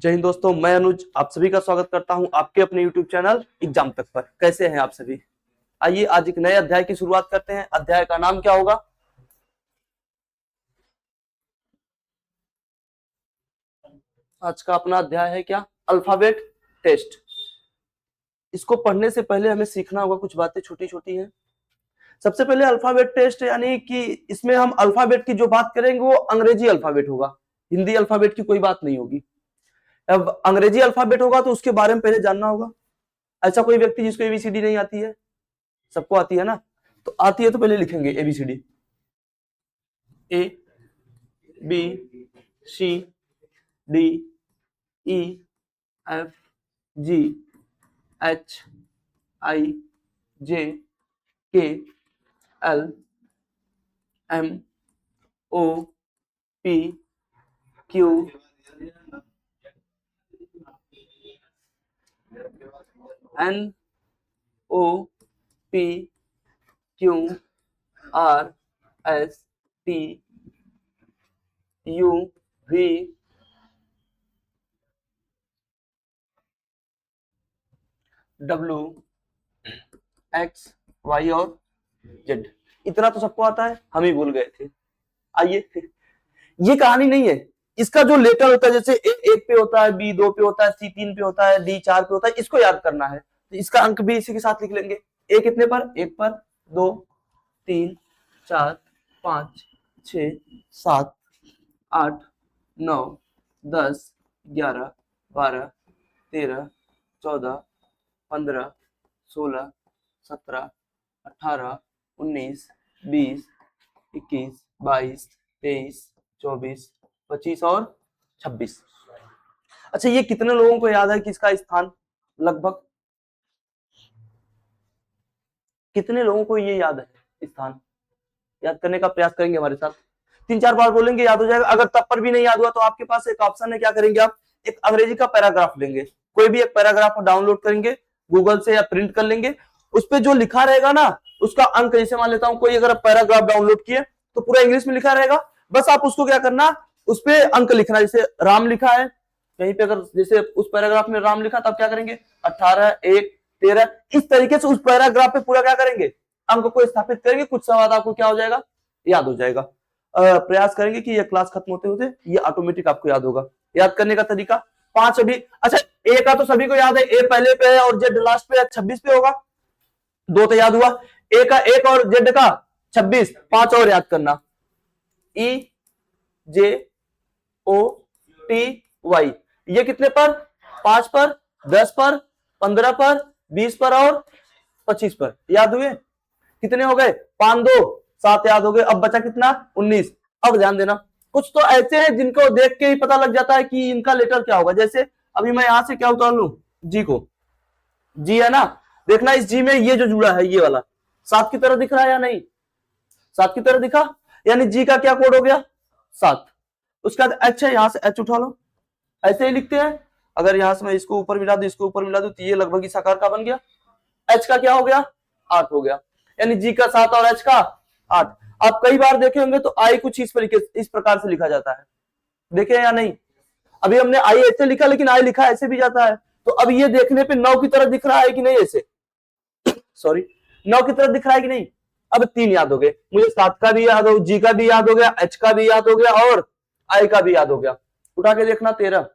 जय हिंद दोस्तों, मैं अनुज आप सभी का स्वागत करता हूं आपके अपने YouTube चैनल एग्जाम तक पर। कैसे हैं आप सभी? आइए आज एक नए अध्याय की शुरुआत करते हैं। अध्याय का नाम क्या होगा? आज का अपना अध्याय है क्या? Alphabet test. इसको पढ़ने से पहले हमें सीखना होगा, कुछ बातें छोटी छोटी हैं। सबसे पहले अल्फाबेट टेस्ट यानी कि इसमें हम अल्फाबेट की जो बात करेंगे वो अंग्रेजी अल्फाबेट होगा, हिंदी अल्फाबेट की कोई बात नहीं होगी। अब अंग्रेजी अल्फाबेट होगा तो उसके बारे में पहले जानना होगा। ऐसा कोई व्यक्ति जिसको एबीसीडी नहीं आती है? सबको आती है ना? तो आती है तो पहले लिखेंगे ABCD. A B C D E F G H I J K L M O P Q N O P Q R S T U V W X Y और जेड। इतना तो सबको आता है, हम ही भूल गए थे। आइए, ये कहानी नहीं है। इसका जो लेटर होता है, जैसे ए एक पे होता है, बी दो पे होता है, सी तीन पे होता है, डी चार पे होता है, इसको याद करना है तो इसका अंक भी इसी के साथ लिख लेंगे। ए कितने पर? एक पर, दो, तीन, चार, पांच, छ, सात, आठ, नौ, 10, 11, 12, 13, 14, 15, 16, 17, 18, 19, 20, 21, 22, 23, 24, 25 और 26। अच्छा, ये कितने लोगों को याद है कि इसका स्थान लगभग कितने लोगों को ये याद है? स्थान याद करने का प्रयास करेंगे हमारे साथ। 3-4 बार बोलेंगे, याद हो जाएगा। अगर तब पर भी नहीं याद हुआ तो आपके पास एक ऑप्शन है, क्या करेंगे आप? एक अंग्रेजी का पैराग्राफ लेंगे, कोई भी एक पैराग्राफ डाउनलोड करेंगे गूगल से या प्रिंट कर लेंगे। उस पर जो लिखा रहेगा ना उसका अंक, जैसे मान लेता हूं कोई अगर पैराग्राफ डाउनलोड किए तो पूरा इंग्लिश में लिखा रहेगा, बस आप उसको क्या करना, उस पर अंक लिखना। जैसे राम लिखा है कहीं पे, अगर जैसे उस पैराग्राफ में राम लिखा तब क्या करेंगे? 18, 1, 13। इस तरीके से उस पैराग्राफ पे पूरा क्या करेंगे? अंक को स्थापित करेंगे। कुछ सवाल आपको क्या हो जाएगा? याद हो जाएगा। प्रयास करेंगे कि ये क्लास खत्म होते होते ये ऑटोमेटिक आपको याद होगा। याद करने का तरीका 5 अभी। अच्छा, ए का तो सभी को याद है, ए पहले पे है और जेड लास्ट पे है, 26 पे होगा। 2 तो याद हुआ। ए का 1 और जेड का 26। 5 और याद करना, ई जे ओ टी वाई। ये कितने पर? 5 पर, 10 पर, 15 पर, 20 पर और 25 पर। याद हुए? कितने हो गए? 5 2 7 याद हो गए। अब बचा कितना? 19। अब ध्यान देना, कुछ तो ऐसे हैं जिनको देख के ही पता लग जाता है कि इनका लेटर क्या होगा। जैसे अभी मैं यहां से क्या उतार लू? जी को। जी है ना? देखना इस जी में ये जो जुड़ा है ये वाला 7 की तरह दिख रहा है या नहीं? 7 की तरह दिखा, यानी जी का क्या कोड हो गया? 7। उसके बाद एच है, यहां से एच उठा लो, ऐसे ही लिखते हैं। अगर यहां से मैं इसको ऊपर मिला दू, इसको ऊपर मिला दू, तो ये लगभग इस आकार का बन गया। एच का क्या हो गया? 8 हो गया। यानी जी का 7 और एच का 8। आप कई बार देखे होंगे तो आई कुछ इस प्रकार से लिखा जाता है, देखे या नहीं? अभी हमने आई ऐसे लिखा, लेकिन आई लिखा ऐसे भी जाता है। तो अब ये देखने पे 9 की तरह दिख रहा है कि नहीं? ऐसे सॉरी, 9 की तरह दिख रहा है कि नहीं? अब 3 याद हो गए मुझे, 7 का भी याद हो, जी का भी याद हो गया, एच का भी याद हो गया और आई का भी याद हो गया। उठा के देखना 13।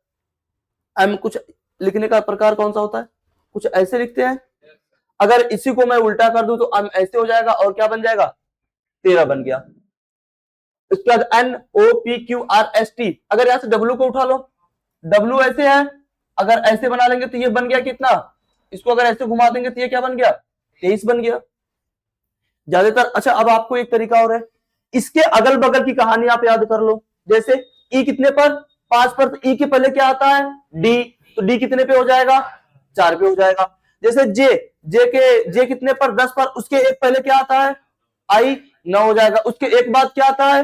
एम कुछ लिखने का प्रकार कौन सा होता है? कुछ ऐसे लिखते हैं। अगर इसी को मैं उल्टा कर दूं तो एम ऐसे हो जाएगा और क्या बन जाएगा? 13 बन गया। इसके बाद N O P Q R S T. अगर यहां से डब्ल्यू को उठा लो, डब्ल्यू ऐसे है, अगर ऐसे बना लेंगे तो ये बन गया कितना? इसको अगर ऐसे घुमा देंगे तो ये क्या बन गया? 23 बन गया ज्यादातर। अच्छा, अब आपको एक तरीका और है, इसके अगल बगल की कहानी आप याद कर लो। जैसे ई कितने पर? 5 पर, तो ई के पहले क्या आता है? डी। तो डी कितने पे हो जाएगा? 4 पे हो जाएगा। जैसे जे कितने पर? 10 पर, उसके एक पहले क्या आता है? आई। 9 हो जाएगा। उसके एक बाद क्या आता है?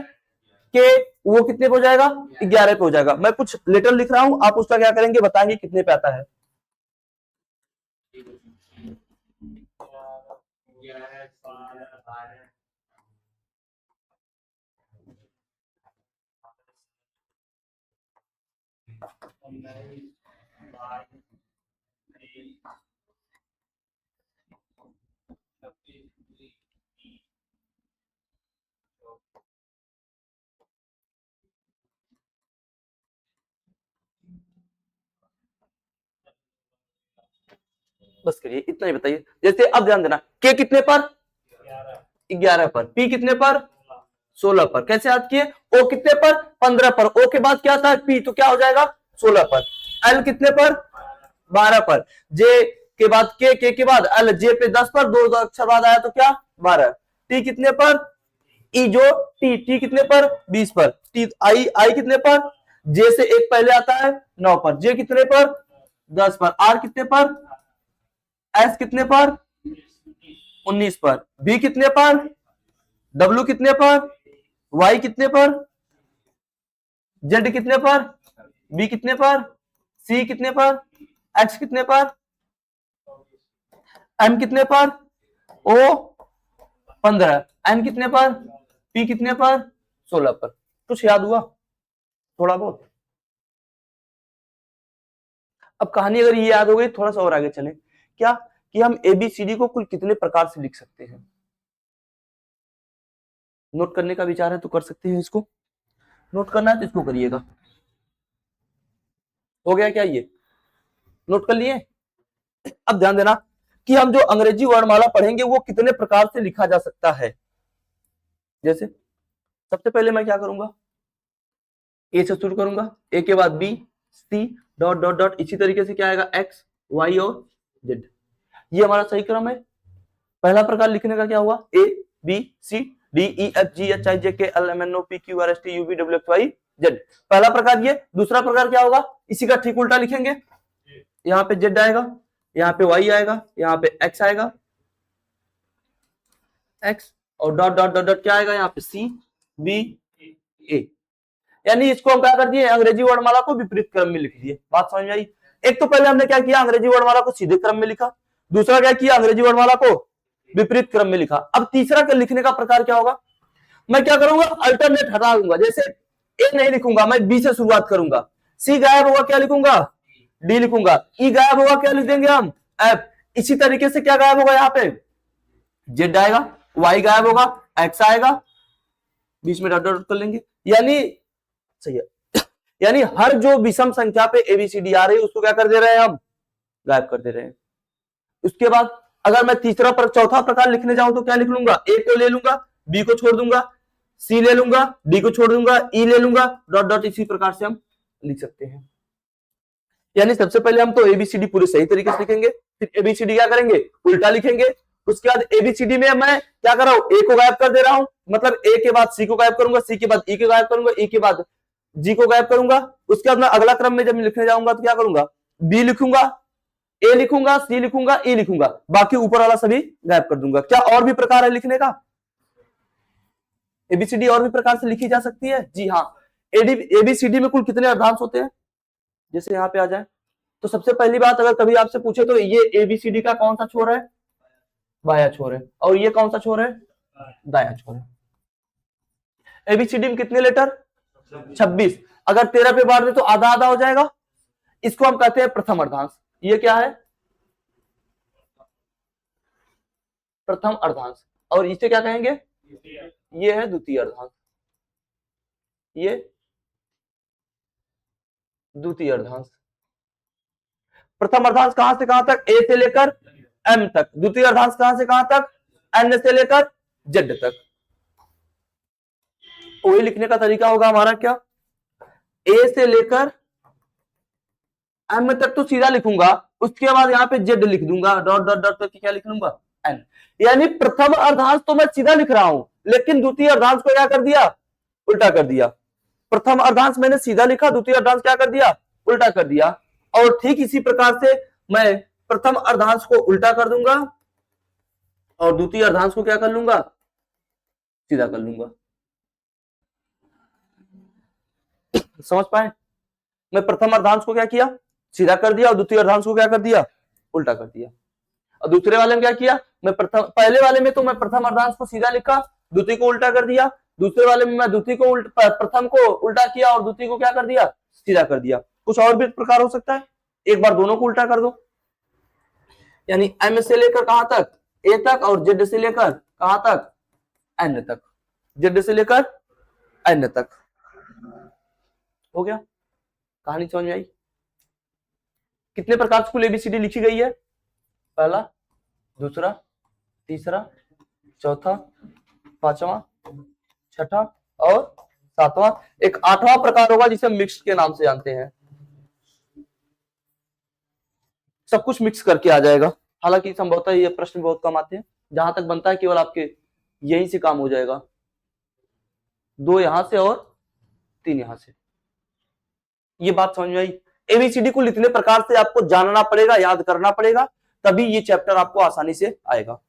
के। वो कितने पे हो जाएगा? 11 पे हो जाएगा। मैं कुछ लेटर लिख रहा हूं, आप उसका क्या करेंगे बताएंगे कितने पे आता है। बस करिए, इतना ही बताइए। जैसे अब ध्यान देना, के कितने पर? 11 पर। पी कितने पर? 16 पर। कैसे याद किए? ओ कितने पर? 15 पर। ओ के बाद क्या था? पी, तो क्या हो जाएगा? 16 पर। एल कितने पर? 12 पर। जे के बाद के बाद एल, जे पे 10 पर, दो अक्षर बाद आया तो क्या? 12। टी कितने पर? ई जो टी कितने पर? 20 पर। टी आई कितने पर? जे से एक पहले आता है 9 पर। जे कितने पर? 10 पर। आर कितने पर? एस कितने पर? 19 पर। बी कितने पर? डब्ल्यू कितने पर? वाई कितने पर? जेड कितने पर? बी कितने पर? सी कितने पर? एक्स कितने पर? एम कितने पर? ओ 15। एन कितने पर? पी कितने पर? 16 पर। कुछ याद हुआ? थोड़ा बहुत। अब कहानी अगर ये याद हो गई, थोड़ा सा और आगे चले। क्या कि हम एबीसीडी को कुल कितने प्रकार से लिख सकते हैं? नोट करने का विचार है तो कर सकते हैं। इसको नोट करना है तो इसको करिएगा। हो गया क्या? ये नोट कर लिए? अब ध्यान देना कि हम जो अंग्रेजी वर्णमाला पढ़ेंगे वो कितने प्रकार से लिखा जा सकता है। जैसे सबसे पहले मैं क्या करूंगा? ए से शुरू करूंगा, ए के बाद बी, सी, डॉट डॉट डॉट, इसी तरीके से क्या आएगा? एक्स, वाई और जेड। ये हमारा सही क्रम है। पहला प्रकार लिखने का क्या हुआ? A B C D E F G H I J K L M N O P Q R S T U V W X Y Z. पहला प्रकार ये। दूसरा प्रकार क्या होगा? इसी का ठीक उल्टा लिखेंगे। यहाँ पे जेड आएगा, यहाँ पे वाई आएगा, यहाँ पे एक्स आएगा, एक्स और डॉट डॉट डॉट डॉट क्या आएगा? यहाँ पे सी बी ए। यानी इसको हम क्या कर दिए? अंग्रेजी वर्णमाला को विपरीत क्रम में लिख दिए। बात समझ में आई? एक तो पहले हमने क्या किया? अंग्रेजी वर्णमाला को सीधे क्रम में लिखा। दूसरा क्या किया? अंग्रेजी वर्णमाला को विपरीत क्रम में लिखा। अब तीसरा लिखने का प्रकार क्या होगा? मैं क्या करूंगा? अल्टरनेट हटा दूंगा। जैसे ए नहीं लिखूंगा, मैं बी से शुरुआत करूंगा। सी गायब होगा, क्या लिखूंगा? डी लिखूंगा। ई गायब होगा, क्या लिख देंगे हम? एफ। इसी तरीके से क्या गायब होगा? यहाँ पे जेड आएगा, वाई गायब होगा, एक्स आएगा, बीच में डॉट डॉट कर लेंगे। यानी सही है। यानी हर जो विषम संख्या पे एबीसीडी आ रही है उसको क्या कर दे रहे हैं? हम गायब कर दे रहे हैं। उसके बाद अगर मैं चौथा प्रकार लिखने जाऊं तो क्या लिख लूंगा? ए को ले लूंगा, बी को छोड़ दूंगा, सी ले लूंगा, डी को छोड़ दूंगा, ई ले लूंगा, डॉट डॉट। इसी प्रकार से हम लिख सकते हैं। यानी सबसे पहले हम तो एबीसीडी पूरे सही तरीके से लिखेंगे, फिर एबीसीडी क्या करेंगे? उल्टा लिखेंगे। उसके बाद एबीसीडी में मैं क्या कर रहा हूं? ए को गायब कर दे रहा हूं, मतलब ए के बाद सी को गायब करूंगा, सी के बाद ई को गायब करूंगा, ई के बाद जी को गायब करूंगा। उसके बाद मैं अगला क्रम में जब लिखने जाऊंगा तो क्या करूंगा? बी लिखूंगा, ए लिखूंगा, सी लिखूंगा, ई लिखूंगा, बाकी ऊपर वाला सभी गायब कर दूंगा। क्या और भी प्रकार है लिखने का? एबीसीडी और भी प्रकार से लिखी जा सकती है। जी हाँ। एबीसीडी में कुल कितने अर्धांश होते हैं? जैसे यहाँ पे आ जाए तो सबसे पहली बात, अगर कभी आपसे पूछे तो ये एबीसीडी का कौन सा छोर है? बाया छोर है। और ये कौन सा छोर है? दाया छोर है। एबीसीडी में कितने लेटर? 26। अगर 13 पे बांट दे तो आधा आधा हो जाएगा। इसको हम कहते हैं प्रथम अर्धांश। ये क्या है? प्रथम अर्धांश। और इसे क्या कहेंगे? ये है द्वितीय अर्धांश। ये द्वितीय अर्धांश। प्रथम अर्धांश कहां से कहां तक? ए से लेकर एम तक। द्वितीय अर्धांश कहां से कहां तक? एन से लेकर जेड तक। वही लिखने का तरीका होगा हमारा क्या? ए से लेकर एम तक तो सीधा लिखूंगा, उसके बाद यहाँ पे जेड लिख दूंगा, डॉट डॉट डॉट करके क्या लिख लूंगा? एन। यानी प्रथम अर्धांश तो मैं सीधा लिख रहा हूं, लेकिन द्वितीय अर्धांश को क्या कर दिया? उल्टा कर दिया। प्रथम अर्धांश मैंने सीधा लिखा, द्वितीय अर्धांश क्या कर दिया? उल्टा कर दिया। और ठीक इसी प्रकार से मैं प्रथम अर्धांश को उल्टा कर दूंगा और द्वितीय अर्धांश को क्या कर लूंगा? सीधा कर लूंगा। समझ पाए? मैं प्रथम अर्धांश को क्या किया? सीधा कर दिया, और द्वितीय अर्धांश को क्या कर दिया? उल्टा कर दिया। और दूसरे वाले में क्या किया? मैं पहले वाले में तो मैं प्रथम अर्धांश को सीधा लिखा, द्वितीय को उल्टा कर दिया। दूसरे वाले में मैं द्वितीय को प्रथम को उल्टा किया और द्वितीय को क्या कर दिया? सीधा कर दिया। कुछ और भी प्रकार हो सकता है, एक बार दोनों को उल्टा कर दो, यानी एम से लेकर कहां तक, ए तक, और जेड से लेकर कहां तक, एन तक, जेड से लेकर एन तक। हो गया, कहानी समझ में आई? कितने प्रकार से कुल एबीसीडी लिखी गई है, पहला, दूसरा, तीसरा, चौथा, पांचवा, छठा और सातवां, एक आठवां प्रकार होगा जिसे मिक्स के नाम से जानते हैं। सब कुछ मिक्स करके आ जाएगा, हालांकि संभवतः ये प्रश्न बहुत कम आते हैं, जहां तक बनता है केवल आपके यहीं से काम हो जाएगा, 2 यहां से और 3 यहां से। ये बात समझ में आई? एबीसीडी को इतने प्रकार से आपको जानना पड़ेगा, याद करना पड़ेगा, तभी ये चैप्टर आपको आसानी से आएगा।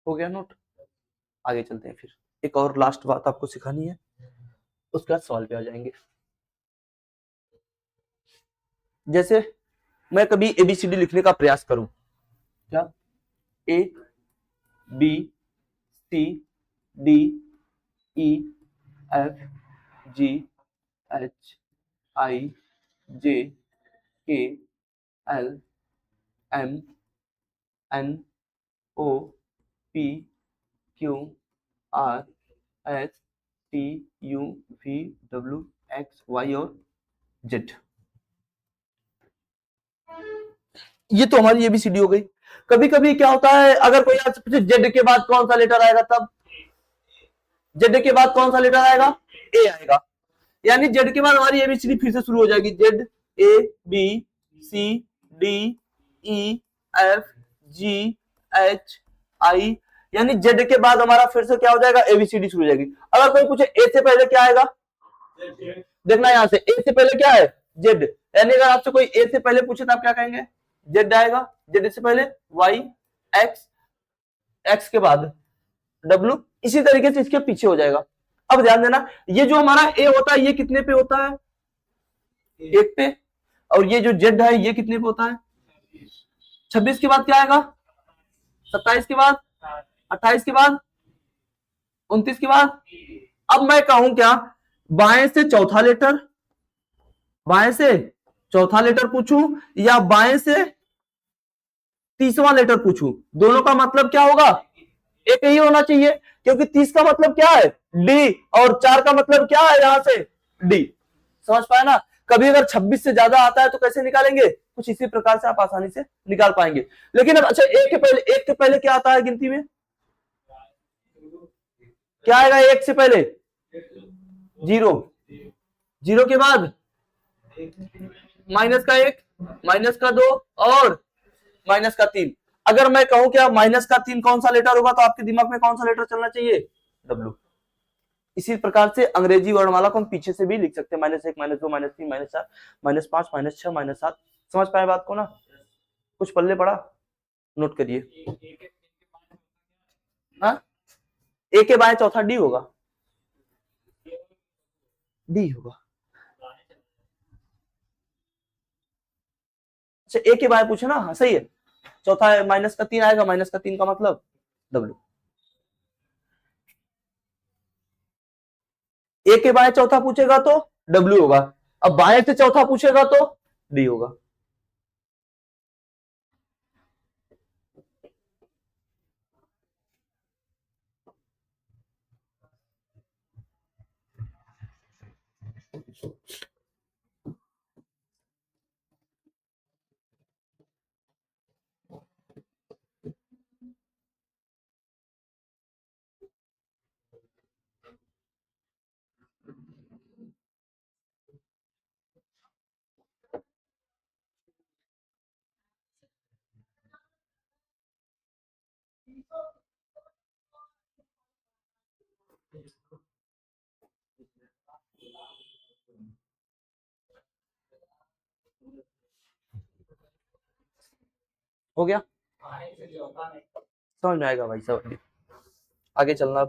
हो गया नोट? आगे चलते हैं, फिर एक और लास्ट बात आपको सिखानी है, उसके बाद सवाल पे आ जाएंगे। जैसे मैं कभी एबीसीडी लिखने का प्रयास करूं, क्या, A B C D E F G H I J K L M N O P Q R S T U V W X Y और जेड, ये तो हमारी एबीसीडी हो गई। कभी कभी क्या होता है, अगर कोई आपसे पूछे जेड के बाद कौन सा लेटर आएगा, तब जेड के बाद कौन सा लेटर आएगा, ए आएगा, यानी जेड के बाद हमारी एबीसीडी फिर से शुरू हो जाएगी, Z A B C D E F G H I, यानी जेड के बाद हमारा फिर से क्या हो जाएगा, एबीसीडी शुरू हो जाएगी। अगर कोई पूछे ए से पहले क्या आएगा, देखना यहां से, ए से पहले क्या है, जेड, यानी अगर आपसे कोई ए से पहले पूछे तो आप क्या कहेंगे, जेड आएगा, जेड से पहले वाई, एक्स, एक्स के बाद डब्ल्यू, इसी तरीके से इसके पीछे हो जाएगा। अब ध्यान देना, ये जो हमारा ए होता है ये कितने पे होता है, 1 पे, और ये जो जेड है ये कितने पे होता है, 26 के बाद क्या आएगा, 27 के बाद, 28 के बाद, 29 के बाद। अब मैं कहूं क्या, बाएं से चौथा लेटर, बाएं से चौथा लेटर पूछूं या बाएं से तीसवां लेटर पूछूं, दोनों का मतलब क्या होगा, एक ही होना चाहिए, क्योंकि 30 का मतलब क्या है, डी, और 4 का मतलब क्या है यहां से, डी। समझ पाए ना? कभी अगर 26 से ज्यादा आता है तो कैसे निकालेंगे, कुछ इसी प्रकार से आप आसानी से निकाल पाएंगे। लेकिन अब अच्छा, एक के पहले क्या आता है गिनती में, क्या आएगा एक से पहले, 0, 0 के बाद माइनस का 1, माइनस का 2 और माइनस का 3। अगर मैं कहूं क्या माइनस का 3 कौन सा लेटर होगा, तो आपके दिमाग में कौन सा लेटर चलना चाहिए, डब्ल्यू। इसी प्रकार से अंग्रेजी वर्णमाला को हम पीछे से भी लिख सकते हैं, -1, -2, -3, -4, -5, -6, -7। समझ पाए बात को ना? कुछ पल्ले पड़ा, नोट करिए। हाँ, ए के बाएं चौथा डी होगा, डी होगा। अच्छा, ए के बाएं पूछे ना, हाँ सही है, चौथा है, -3 आएगा, -3 का मतलब डब्ल्यू। ए के बाएं चौथा पूछेगा तो डब्ल्यू होगा, अब बाएं से चौथा पूछेगा तो डी होगा। हो गया, समझ में आएगा भाई सब, आगे चलना।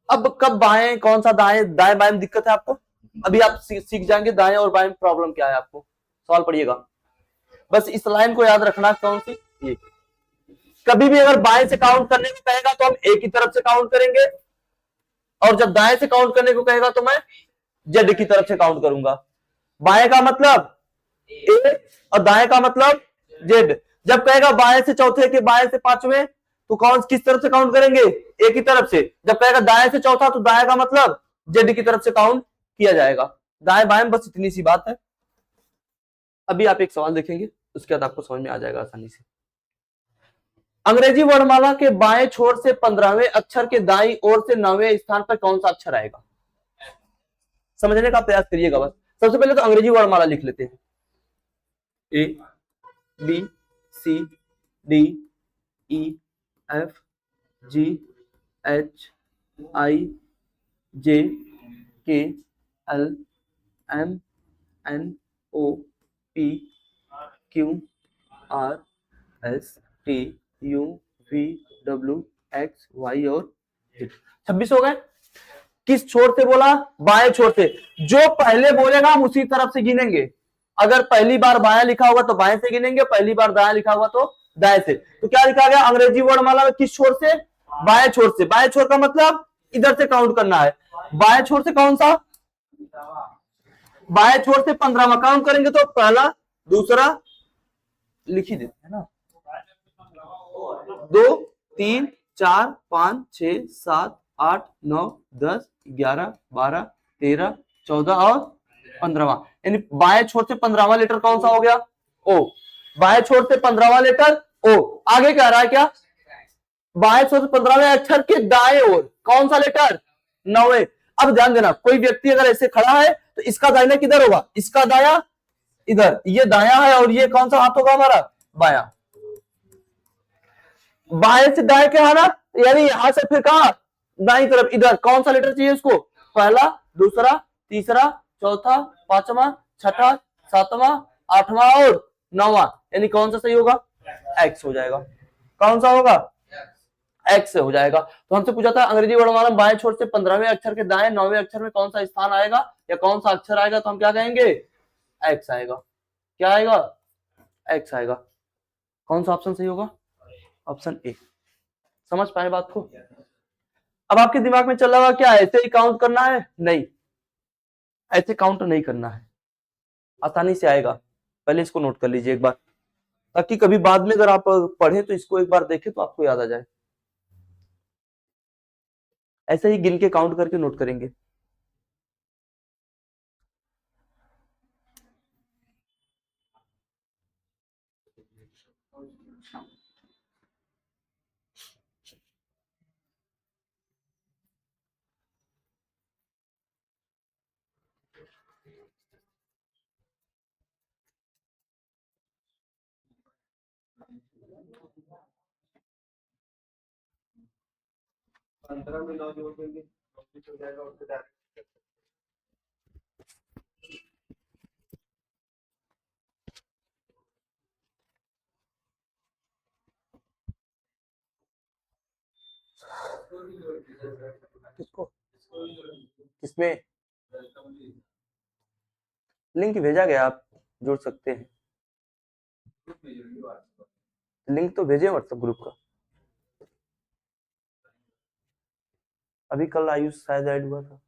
अब कब बाएं, कौन सा दाएं, दाएं बाएं में दिक्कत है आपको, अभी आप सीख जाएंगे दाएं और बाएं में प्रॉब्लम क्या है आपको। सवाल पढ़िएगा, बस इस लाइन को याद रखना, कौन सी, ये। कभी भी अगर बाएं से काउंट करने को कहेगा तो हम एक ही तरफ से काउंट करेंगे, और जब दाएं से काउंट करने को कहेगा तो मैं जेड की तरफ से काउंट करूंगा। बाएं का मतलब ए और दाएं का मतलब जेड। जब कहेगा बाएं से चौथे के, बाएं से पांचवें, तो कौन किस तरफ से काउंट करेंगे, एक ही तरफ से। जब कहेगा दाएं से चौथा, तो दाएं का मतलब जेड की तरफ से काउंट किया जाएगा। दाएं बाएं, बस इतनी सी बात है। अभी आप एक सवाल देखेंगे, उसके बाद आपको समझ में आ जाएगा आसानी से। अंग्रेजी वर्णमाला के बाएं छोर से 15वें अक्षर के दाईं ओर से 9वें स्थान पर कौन सा अक्षर आएगा, समझने का प्रयास करिएगा। बस सबसे पहले तो अंग्रेजी वर्णमाला लिख लेते हैं। A B C D E F G H I J K L M N O P Q R S T U V W X Y और 26 हो गए। किस छोर से बोला, बाएं छोर से। जो पहले बोलेगा हम उसी तरफ से गिनेंगे। अगर पहली बार बायां लिखा होगा तो बाएं से गिनेंगे, पहली बार दायां लिखा होगा तो दाएं से। तो क्या लिखा गया अंग्रेजी वर्णमाला में, किस छोर से, बाएं छोर से। बाएं छोर का मतलब इधर से काउंट करना है। बाएं छोर से कौन सा, बाएं छोर से 15वां काउंट करेंगे तो पहला दूसरा लिख ही देते हैं ना, 2 3 4 5 6 7 8 9 10 11 12 13 14 और 15वां, यानी बाएं छोर से 15वां लेटर कौन सा हो गया, ओ। बाएं छोर से 15वां लेटर ओ। आगे कह रहा है क्या, बाएं छोर से 15वें अक्षर के दाएं ओर कौन सा लेटर, 9वें। अब ध्यान देना, कोई व्यक्ति अगर ऐसे खड़ा है तो इसका दाहिना किधर होगा, इसका दाया इधर, ये दाया है और ये कौन सा हाथ होगा हमारा, बाया। बाएं से दाएं क्या है ना, यानी यहां से फिर कहा दाई तरफ, इधर कौन सा लेटर चाहिए उसको, पहला दूसरा तीसरा चौथा पांचवा छठा सातवां आठवां और 9वां, यानी कौन सा सही होगा, एक्स हो जाएगा। कौन सा होगा, एक्स से हो जाएगा। तो हमसे पूछा था अंग्रेजी वर्णमाला में बाएं छोर से 15वें अक्षर के दाएं 9वें अक्षर में कौन सा स्थान आएगा या कौन सा अक्षर आएगा, तो हम क्या कहेंगे, एक्स आएगा। क्या आएगा, एक्स आएगा। कौन सा ऑप्शन सही होगा, ऑप्शन ए। समझ पाए बात को। अब आपके दिमाग में चल रहा होगा क्या ऐसे ही काउंट करना है, नहीं, ऐसे काउंट नहीं करना है, आसानी से आएगा। पहले इसको नोट कर लीजिए एक बार, ताकि कभी बाद में अगर आप पढ़े तो इसको एक बार देखें तो आपको याद आ जाए। ऐसे ही गिन के काउंट करके नोट करेंगे। किसको, किसमें लिंक भेजा गया, आप जुड़ सकते हैं। लिंक तो भेजे व्हाट्सएप ग्रुप का, अभी कल आयुष शायद ऐड हुआ था।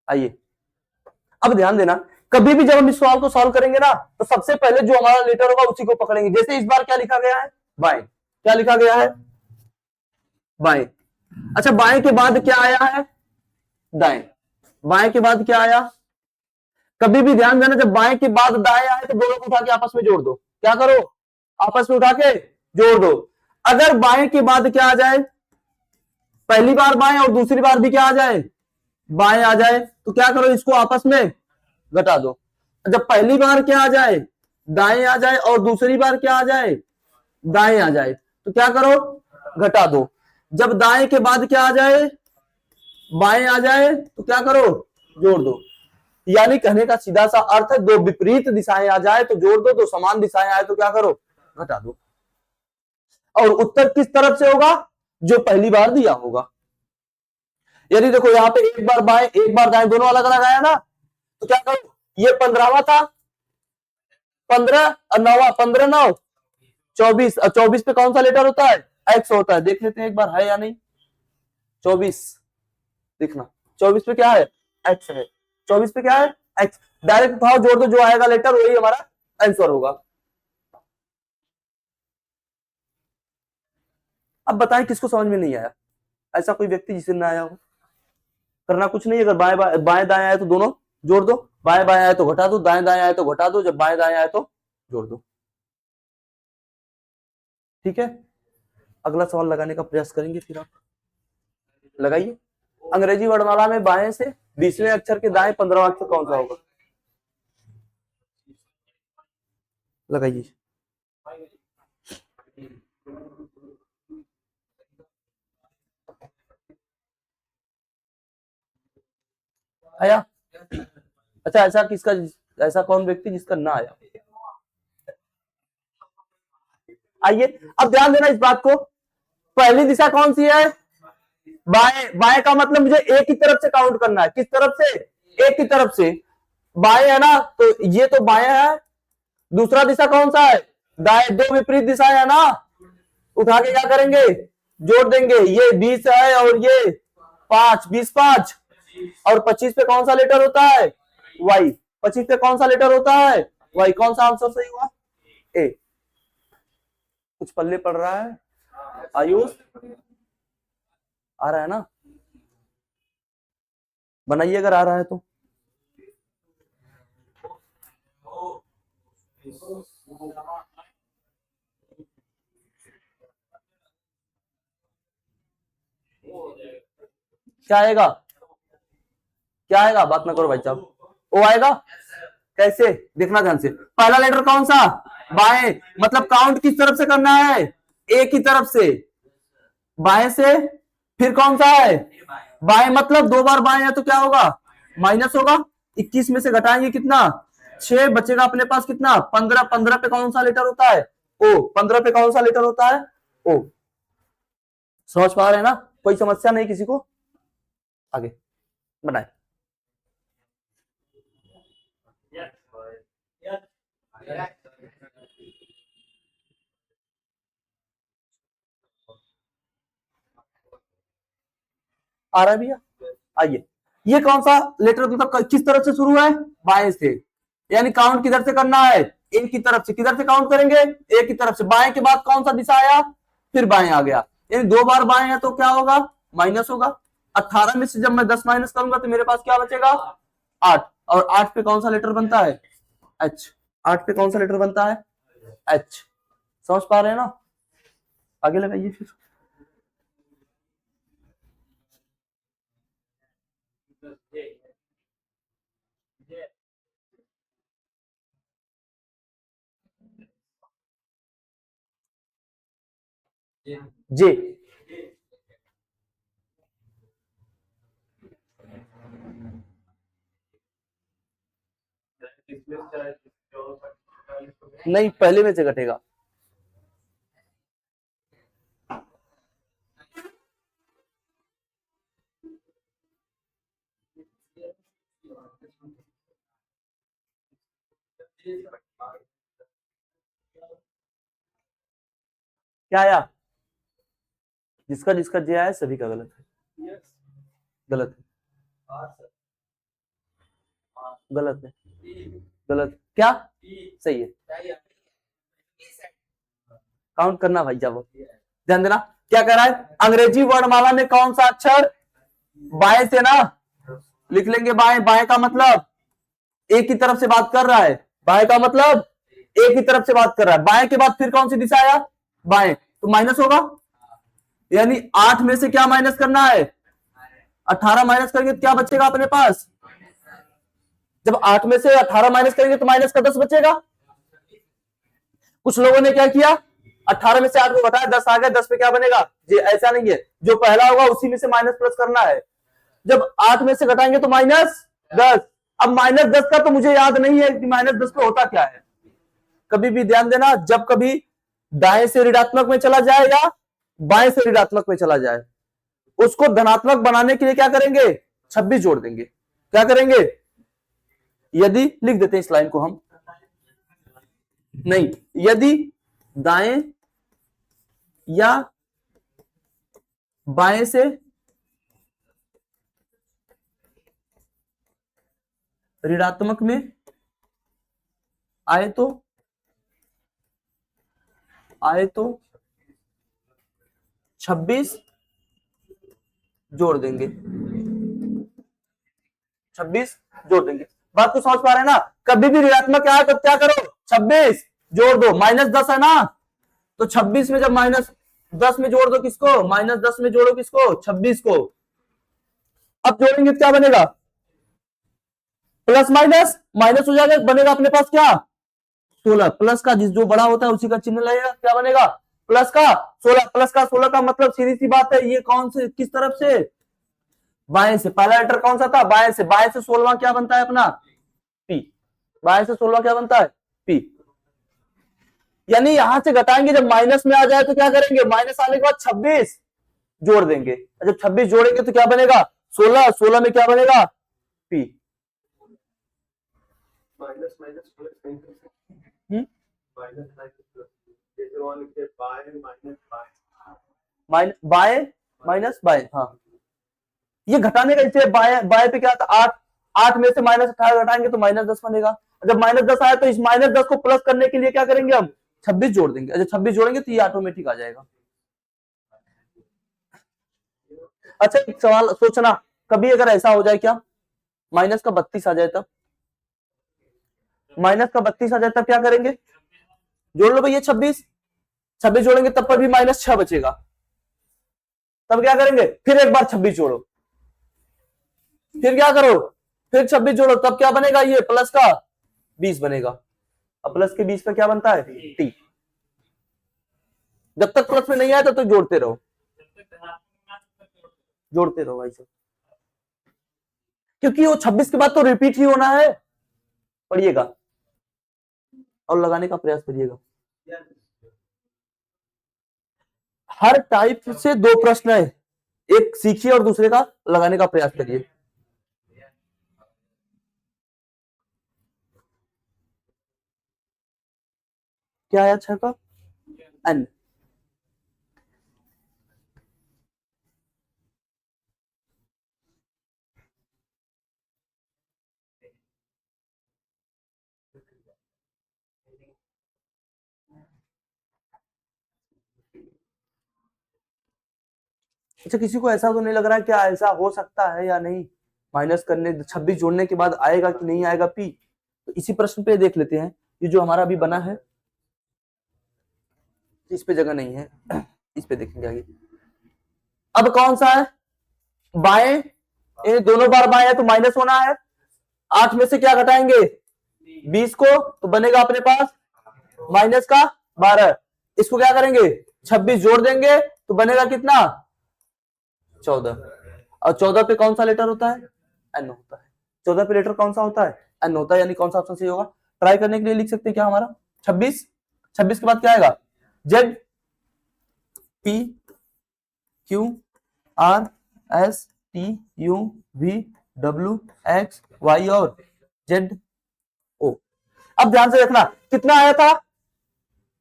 आइए अब ध्यान देना, कभी भी जब हम इस सवाल को सॉल्व करेंगे ना तो सबसे पहले जो हमारा लेटर होगा उसी को पकड़ेंगे। जैसे इस बार क्या लिखा गया है, बाएं। क्या लिखा गया है, बाएं। अच्छा बाएं के बाद क्या आया है, दाएं। बाएं के बाद क्या आया, कभी भी ध्यान देना जब बाएं के बाद दाएं आए तो दोनों को उठा के आपस में जोड़ दो। क्या करो, आपस में उठा के जोड़ दो। अगर बाएं के बाद क्या आ जाए, पहली बार बाएं और दूसरी बार भी क्या आ जाए, बाएं आ जाए, तो क्या करो, इसको आपस में घटा दो। जब पहली बार क्या आ जाए, दाएं आ जाए और दूसरी बार क्या आ जाए, दाएं आ जाए, तो क्या करो, घटा दो। जब दाएं के बाद क्या आ जाए, बाएं आ जाए, तो क्या करो, जोड़ दो। यानी कहने का सीधा सा अर्थ है, दो विपरीत दिशाएं आ जाए तो जोड़ दो, दो समान दिशाएं आए तो क्या करो, घटा दो। और उत्तर किस तरफ से होगा, जो पहली बार दिया होगा। यदि देखो यहाँ पे एक बार बाएं एक बार दाएं दोनों अलग अलग आया ना, तो क्या करो, ये 15वां था, 15 और 9वां, 15 9 24, और 24 पे कौन सा लेटर होता है, एक्स होता है। देख लेते हैं एक बार है या नहीं। 24 देखना, 24 पे क्या है, एक्स है। 24 पे क्या है, एक्स। डायरेक्ट भाव जोड़ दो, जो आएगा लेटर वही हमारा आंसर होगा। अब बताएं किसको समझ में नहीं आया, ऐसा कोई व्यक्ति जिसे ना आया हो। करना कुछ नहीं, अगर बाएं बाएं दाएं आए तो दोनों जोड़ दो, बाएं बाएं आए तो घटा दो, दाएं दाएं आए तो घटा दो, जब बाएं दाएं आए तो जोड़ दो। ठीक है, अगला सवाल लगाने का प्रयास करेंगे, फिर आप लगाइए। अंग्रेजी वर्णमाला में बाएं से 20वें अक्षर के दाएं 15वां अक्षर कौन सा होगा, लगाइए। आया? अच्छा, ऐसा किसका, ऐसा कौन व्यक्ति जिसका ना आया। आइए, अब ध्यान देना इस बात को, पहली दिशा कौन सी है, बाएं। बाएं का मतलब मुझे एक ही तरफ से काउंट करना है, किस तरफ से, एक ही तरफ से। बाएं है ना, तो ये तो बाएं है। दूसरा दिशा कौन सा है, दाएं। दो विपरीत दिशाएं है ना, उठा के क्या करेंगे, जोड़ देंगे। ये 20 है और ये 5, 20 5, और 25 पे कौन सा लेटर होता है, वाई। 25 पे कौन सा लेटर होता है, वाई। कौन सा आंसर सही हुआ, ए। कुछ पल्ले पड़ रहा है आयुष, आ रहा है ना, बनाइए अगर आ रहा है तो। क्या आएगा, क्या आएगा, बात ना करो भाई साहब। ओ आएगा, कैसे, देखना ध्यान से। पहला लेटर कौन सा, बाएं, मतलब काउंट किस तरफ से करना है, एक ही तरफ से, बाएं से। फिर कौन सा है, बाएं, मतलब दो बार बाएं है तो क्या होगा, माइनस होगा। 21 में से घटाएंगे कितना, 6, बचेगा अपने पास कितना, 15। 15 पे कौन सा लेटर होता है, ओ। 15 पे कौन सा लेटर होता है, ओ। समझ पा रहे हैं ना, कोई समस्या नहीं किसी को, आगे बनाए। आ रहा है भैया, आइए। ये कौन सा लेटर, मतलब किस तरफ से शुरू है, बाएं से। यानी काउंट किधर से करना है, एक की तरफ से। किधर से काउंट करेंगे, एक की तरफ से। बाएं के बाद कौन सा दिशा आया, फिर बाएं आ गया। यानी दो बार बाएं है तो क्या होगा, माइनस होगा। 18 में से जब मैं 10 माइनस करूंगा तो मेरे पास क्या बचेगा, 8। और 8 पे कौन सा लेटर बनता है, एच। 8 पे कौन सा लेटर बनता है, एच। समझ पा रहे हैं ना, आगे लगाइए फिर। जे, नहीं, पहले में से घटेगा। क्या आया, जिसका जिसका जे आया सभी का गलत है, गलत है, गलत है, गलत। क्या सही है, काउंट करना भाई जब, ध्यान देना। क्या कह रहा है, अंग्रेजी वर्णमाला में कौन सा अक्षर बाएं से ना, लिख लेंगे बाएं। बाएं का मतलब एक ही तरफ से बात कर रहा है, बाएं का मतलब एक ही तरफ से बात कर रहा है। बाएं के बाद फिर कौन सी दिशा आया, बाएं, तो माइनस होगा। यानी 8 में से क्या माइनस करना है, 18 माइनस करेंगे तो क्या बचेगा अपने पास। जब 8 में से 18 माइनस करेंगे तो माइनस का 10 बचेगा। कुछ लोगों ने क्या किया, 18 में से 8 को घटाया, 10 आ गया, 10 पे क्या बनेगा, ये ऐसा नहीं है, जो पहला होगा उसी में से माइनस प्लस करना है। जब 8 में से घटाएंगे तो माइनस 10। अब माइनस 10 का तो मुझे याद नहीं है कि माइनस 10 पे होता क्या है। कभी भी ध्यान देना, जब कभी दाएं से ऋणात्मक में चला जाए या बाएं से ऋणात्मक में चला जाए, उसको धनात्मक बनाने के लिए क्या करेंगे, 26 जोड़ देंगे। क्या करेंगे, यदि, लिख देते हैं इस लाइन को हम, नहीं, यदि दाएं या बाएं से ऋणात्मक में आए तो 26 जोड़ देंगे, 26 जोड़ देंगे। बात को समझ पा रहे हैं ना, कभी भी ऋणात्मक आए तो क्या करो, 26 जोड़ दो, -10 है ना, तो 26 में जब -10 में जोड़ दो किसको, -10 में जोड़ो किसको, 26 को। अब जोड़ेंगे तो क्या बनेगा, प्लस माइनस माइनस हो जाएगा, बनेगा अपने पास क्या, 16। प्लस का जिस जो बड़ा होता है उसी का चिन्ह लगेगा, क्या बनेगा, प्लस का 16। प्लस का 16 का मतलब सीधी सी बात है, ये कौन से, किस तरफ से, बाएं से। पहला लेटर कौन सा था, बाएं से। बाएं से 16वां क्या बनता है अपना, पी। बाएं से 16वां क्या बनता है, पी। यानी यहां से घटाएंगे, जब माइनस में आ जाए तो क्या करेंगे, माइनस आने के बाद 26 जोड़ देंगे। जब 26 जोड़ेंगे तो क्या बनेगा, 16। 16 में क्या बनेगा, P. Minus minus plus, by minus by, हाँ, ये घटाने का, इससे बाय बाय पे क्या था, 8। 8 में से -18 घटाएंगे तो -10 बनेगा। जब -10 आया तो इस -10 को प्लस करने के लिए क्या करेंगे हम, 26 जोड़ देंगे। जब 26 जोड़ेंगे तो ये ऑटोमेटिक आ जाएगा। अच्छा एक सवाल सोचना, कभी अगर ऐसा हो जाए, क्या माइनस का 32 आ जाए तब, माइनस का 32 आ जाए तब क्या करेंगे, जोड़ लो भैया 26। 26 जोड़ेंगे तब पर भी -6 बचेगा, तब क्या करेंगे, फिर एक बार 26 जोड़ो, फिर क्या करो, फिर 26 जोड़ो, तब क्या बनेगा, ये प्लस का 20 बनेगा। अब प्लस के 20 पे क्या बनता है, टी। जब तक प्लस में नहीं आया तब तक जोड़ते रहो, जोड़ते रहो भाई साहब, क्योंकि वो 26 के बाद तो रिपीट ही होना है। पढ़िएगा और लगाने का प्रयास करिएगा। हर टाइप से 2 प्रश्न है, एक सीखिए और दूसरे का लगाने का प्रयास करिए। क्या आया 6 का, एन। अच्छा किसी को ऐसा तो नहीं लग रहा है, क्या ऐसा हो सकता है या नहीं, माइनस करने 26 जोड़ने के बाद आएगा कि नहीं आएगा पी। तो इसी प्रश्न पे देख लेते हैं, ये जो हमारा अभी बना है, इस पे जगह नहीं है, इस पे देखेंगे आगे। अब कौन सा है, बाएं, ये दोनों बार बाएं है तो माइनस होना है। 8 में से क्या घटाएंगे, 20 को, तो बनेगा अपने पास माइनस का 12। इसको क्या करेंगे, 26 जोड़ देंगे तो बनेगा कितना, 14। और 14 पे कौन सा लेटर होता है, एन होता है। 14 पे लेटर कौन सा होता है, एन होता है। यानी कौन सा ऑप्शन सही होगा, ट्राई करने के लिए लिख सकते हैं क्या हमारा 26। 26 के बाद क्या आएगा, Z P Q R S T U V W X Y और जेड ओ। अब ध्यान से देखना कितना आया था,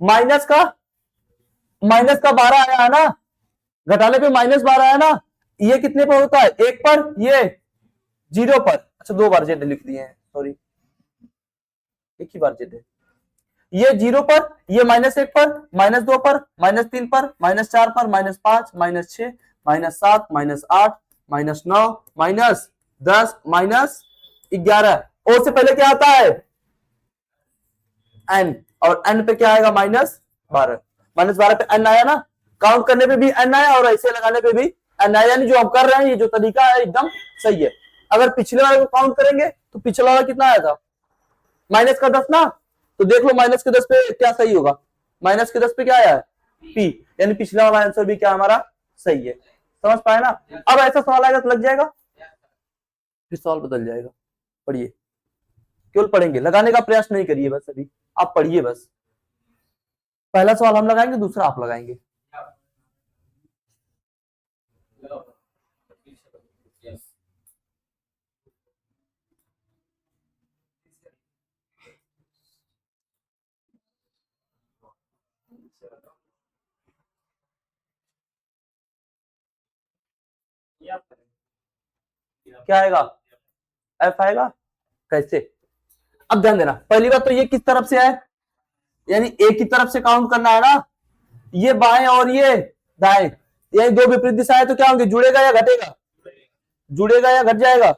माइनस का 12 आया है ना, घटाने पे -12 आया ना। ये कितने पर होता है, 1 पर, ये 0 पर। अच्छा 2 बार जेड लिख दिए हैं, सॉरी, एक ही बार जेड है। ये 0 पर, ये -1 पर, -2 पर, -3 पर, -4 पर, -5, -6, -7, -8, -9, -10, -11। और से पहले क्या आता है, एन, और एन पे क्या आएगा, -12। -12 पे एन आया ना, काउंट करने पे भी एन आया और ऐसे लगाने पे भी एन आया। यानी जो हम कर रहे हैं, ये जो तरीका है एकदम सही है। अगर पिछले वाले को काउंट करेंगे तो पिछला वाला कितना आया था, माइनस का 10 ना, तो देख लो माइनस के 10 पे क्या सही होगा, माइनस के 10 पे क्या आया है, पी। यानी पिछला वाला आंसर भी क्या हमारा सही है। समझ पाए ना। अब ऐसा सवाल आएगा तो लग जाएगा, फिर सवाल बदल जाएगा। पढ़िए, केवल पढ़ेंगे, लगाने का प्रयास नहीं करिए बस, अभी आप पढ़िए बस। पहला सवाल हम लगाएंगे, दूसरा आप लगाएंगे। क्या आएगा? एफ आएगा। कैसे? अब ध्यान देना, पहली बात तो ये किस तरफ से है, यानी ए की तरफ से काउंट करना है ना, ये बाएं और ये दाएं, यही दो विपरीत दिशाएं, तो क्या होंगे, जुड़ेगा या घटेगा? जुड़ेगा या घट जाएगा?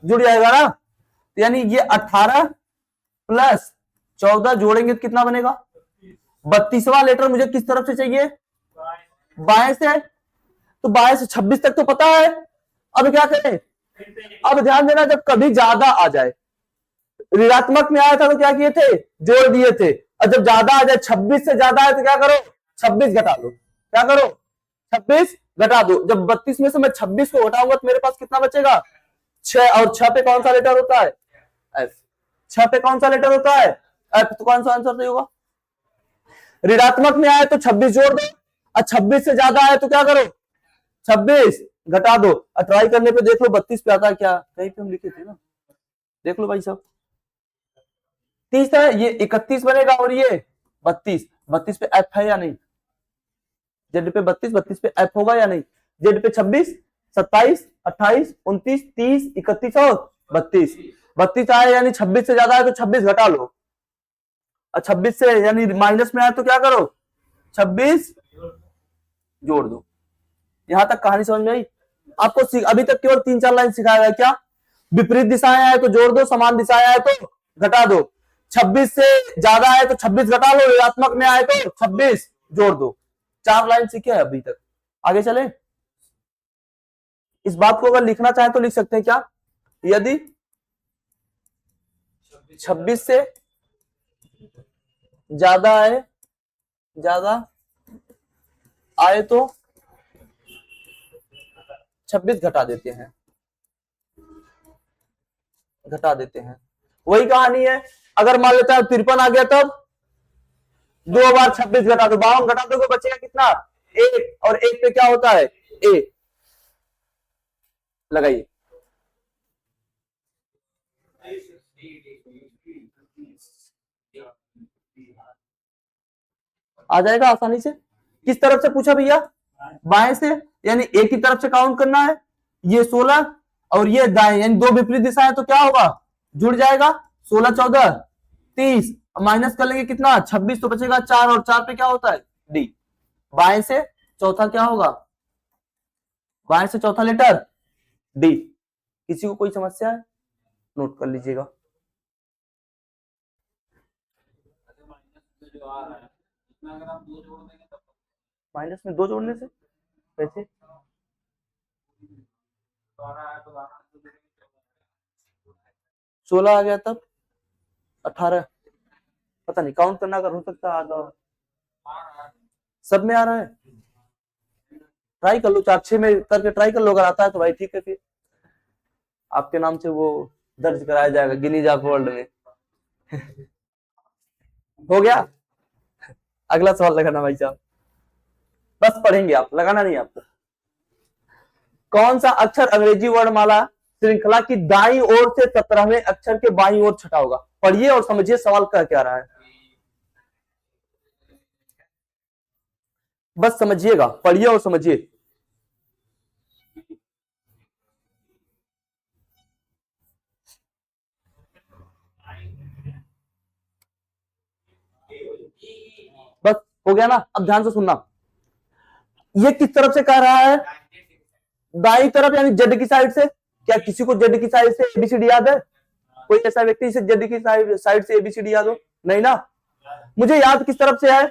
जुड़ जाएगा ना। तो यानी ये 18 प्लस 14 जोड़ेंगे तो कितना बनेगा? 32वां लेटर मुझे किस तरफ से चाहिए? बाएं से। तो बाएं से 26 तक तो पता है। अब क्या करें? अब ध्यान देना, जब कभी ज्यादा आ जाए, ऋणात्मक में आया था तो क्या किए थे? जोड़ दिए थे। और जब ज्यादा आ जाए, 26 से ज्यादा है तो क्या करो? 26 घटा दो। क्या करो? 26 घटा दो। जब 32 में से मैं 26 को घटाऊंगा तो मेरे पास कितना बचेगा? 6। और 6 पे कौन सा लेटर होता है? एफ। 6 पे कौन सा लेटर होता है? एफ। तो कौन सा आंसर सही होगा? ऋणात्मक में आए तो 26 जोड़ दो, और 26 से ज्यादा आए तो क्या करो? 26 घटा दो। और ट्राई करने पे देख लो 32 पे आता है क्या? कहीं पे हम लिखे थे ना, देख लो भाई साहब। 30 है, ये 31 बनेगा, और ये 32। 32 पे एफ है या नहीं? जेड पे 32, 32 पे एफ होगा या नहीं? जेड पे 26, 27, 28, 29, 30, 31 और 32। 32 आए यानी 26 से ज्यादा है तो 26 घटा लो, और 26 से यानी माइनस में आए तो क्या करो? 26 जोड़ दो। यहां तक कहानी समझ में आई आपको? अभी तक केवल 3-4 लाइन सिखाया गया। क्या? विपरीत दिशाएं आए तो जोड़ दो, समान दिशाएं आए तो घटा दो, 26 से ज्यादा आए तो 26 घटा लो, ऋणात्मक में आए तो 26 जोड़ दो। 4 लाइन सीखे हैं अभी तक। आगे चले। इस बात को अगर लिखना चाहे तो लिख सकते हैं। क्या? यदि 26 से ज्यादा आए तो 26 घटा देते हैं। वही कहानी है। अगर मान लेता है 53 आ गया, तब 2 बार 26 घटा दो, 52 घटा दो तो बचेगा कितना? 1। और 1 पे क्या होता है? ए। लगाइए। आ जाएगा आसानी से। किस तरफ से पूछा भैया? बाएं से, यानी ए की तरफ से काउंट करना है। ये 16 और ये दाएं, यानी दो विपरीत दिशा है तो क्या होगा? जुड़ जाएगा। 16, 14, 30, माइनस कर लेंगे कितना? 26, तो बचेगा 4, और 4 पे क्या होता है? डी। बाएं से चौथा क्या होगा? बाएं से चौथा लेटर डी। किसी को कोई समस्या है? नोट कर लीजिएगा। माइनस में 2 जोड़ने से कैसे? 16 आ गया, तब 18, पता नहीं, काउंट करना अगर हो सकता है तो सब में आ रहा है। ट्राई कर लो, 4-6 में करके ट्राई कर लो, अगर आता है तो भाई ठीक है, फिर आपके नाम से वो दर्ज कराया जाएगा गिनीज ऑफ वर्ल्ड में। हो गया। अगला सवाल लगाना भाई साहब, बस पढ़ेंगे आप, लगाना नहीं आपको। कौन सा अक्षर अंग्रेजी वर्णमाला श्रृंखला की दाईं ओर से 17वें अक्षर के बाईं ओर छठा होगा? पढ़िए और समझिए सवाल कह क्या रहा है, बस समझिएगा, पढ़िए और समझिए। बस हो गया ना। अब ध्यान से सुनना, ये किस तरफ से कह रहा है? दाई तरफ, यानी जेड की साइड से। क्या किसी को जेड की साइड से एबीसीडी याद है? कोई ऐसा व्यक्ति जिसे जेड की साइड से एबीसीडी याद हो? नहीं ना। मुझे याद किस तरफ से है?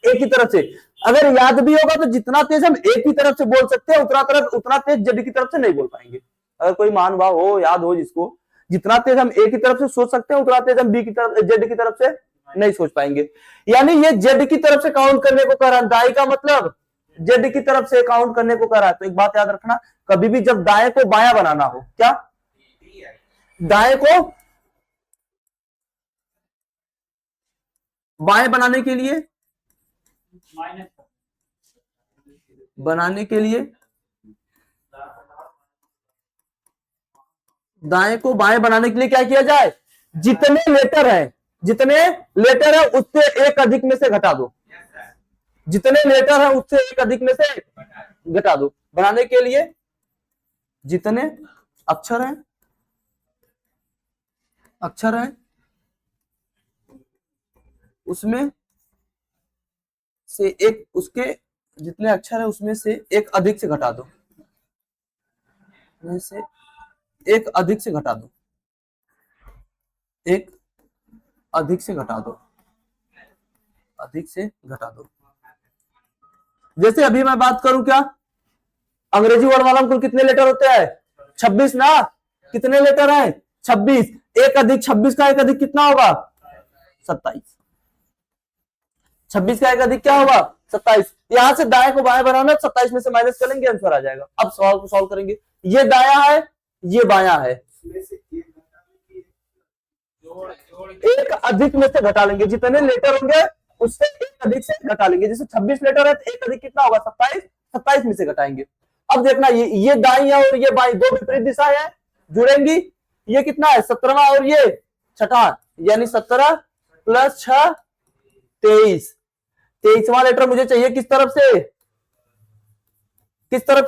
ए की तरफ से। अगर याद भी होगा तो जितना तेज हम ए की तरफ से बोल सकते हैं उतना तेज जेड की तरफ से नहीं बोल पाएंगे। अगर कोई महानुभाव हो, याद हो जिसको, जितना तेज हम ए की तरफ से सोच सकते हैं उतना तेज हम बी की तरफ, जेड की तरफ से नहीं सोच पाएंगे। यानी ये जेड की तरफ से काउंट करने को कह रहा है, दाई का मतलब जेड की तरफ से काउंट करने को कह रहा है। तो एक बात याद रखना, कभी भी जब दाएं को बायां बनाना हो, क्या दाएं को बाएं बनाने के लिए दाएं को बाएं बनाने के लिए क्या किया जाए, जितने लेटर है उससे एक अधिक में से घटा दो, जितने लेटर है उससे एक अधिक में से घटा दो। बनाने के लिए जितने अक्षर हैं उसमें से एक, उसके जितने अक्षर है उसमें से एक अधिक से घटा दो, में से एक अधिक से घटा दो, एक अधिक से घटा दो, अधिक से घटा दो। जैसे अभी मैं बात करूं, क्या अंग्रेजी वर्णमाला में कुल कितने लेटर होते हैं, 26 ना, कितने लेटर हैं 26, एक अधिक 26 का एक अधिक कितना होगा 27, 26 का एक अधिक क्या होगा 27। यहां से दाएं को बाएं बनाना, 27 में से माइनस करेंगे आंसर आ जाएगा। अब सवाल को सॉल्व करेंगे, ये दायां है ये बायां है, एक अधिक में से घटा लेंगे, जितने लेटर होंगे उससे एक अधिक से घटा लेंगे। जैसे 26 लेटर है तो एक अधिक कितना होगा 27, 27 में से घटाएंगे। अब देखना ये दाई है और ये बाई, दो विपरीत दिशा है जुड़ेंगी, ये कितना है 17वां और ये छठा, यानी 17 प्लस 6 23, 23वां लेटर मुझे चाहिए किस तरफ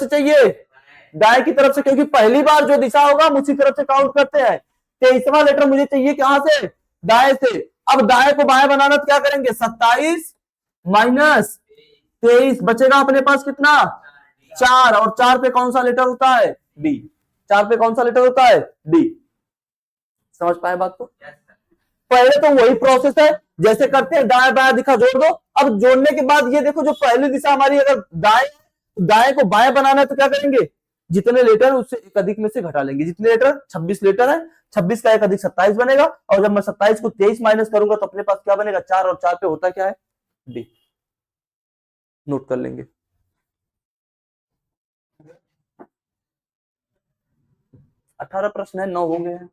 से चाहिए, दाएं की तरफ से, क्योंकि पहली बार जो दिशा होगा हम उसी तरफ से काउंट करते हैं। 23वां लेटर मुझे चाहिए कहां से, दाएं से। अब दाएं को बाएं बनाना तो क्या करेंगे, 27 माइनस 23 बचेगा अपने पास कितना 4, और 4 पे कौन सा लेटर होता है डी, 4 पे कौन सा लेटर होता है डी। समझ पाए बात को। पहले तो वही प्रोसेस है जैसे करते हैं, दाएं बाएं दिखा जोड़ दो। अब जोड़ने के बाद ये देखो, जो पहली दिशा हमारी अगर दाएं को बाएं बनाना है तो क्या करेंगे, जितने लेटर उससे एक अधिक में से घटा लेंगे। जितने लेटर 26 लेटर है, 26 का एक अधिक 27 बनेगा, और जब मैं 27 को 23 माइनस करूंगा तो अपने पास क्या बनेगा 4, और 4 पे होता क्या है डी, नोट कर लेंगे। अठारह प्रश्न है, 9 हो गए हैं।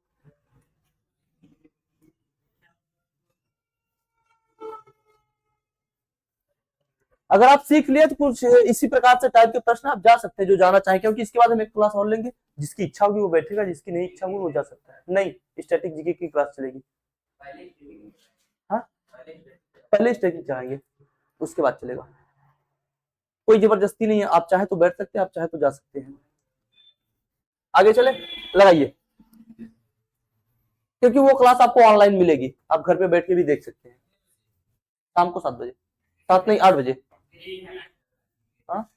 अगर आप सीख लिए तो कुछ इसी प्रकार से टाइप के प्रश्न आप जा सकते हैं जो जाना चाहें, क्योंकि इसके बाद हम एक क्लास और लेंगे, जिसकी इच्छा होगी वो बैठेगा, जिसकी नहीं इच्छा होगी वो जा सकता है। नहीं, स्टैटिक जीके की क्लास चलेगी। हाँ, पहले स्टैटिक चलाएंगे उसके बाद चलेगा। कोई जबरदस्ती नहीं है, आप चाहे तो बैठ सकते हैं, आप चाहे तो जा सकते हैं। आगे चले, लगाइए, क्योंकि वो क्लास आपको ऑनलाइन मिलेगी, आप घर पे बैठ के भी देख सकते हैं। शाम को 7 बजे, 7 नहीं 8 बजे। हाँ,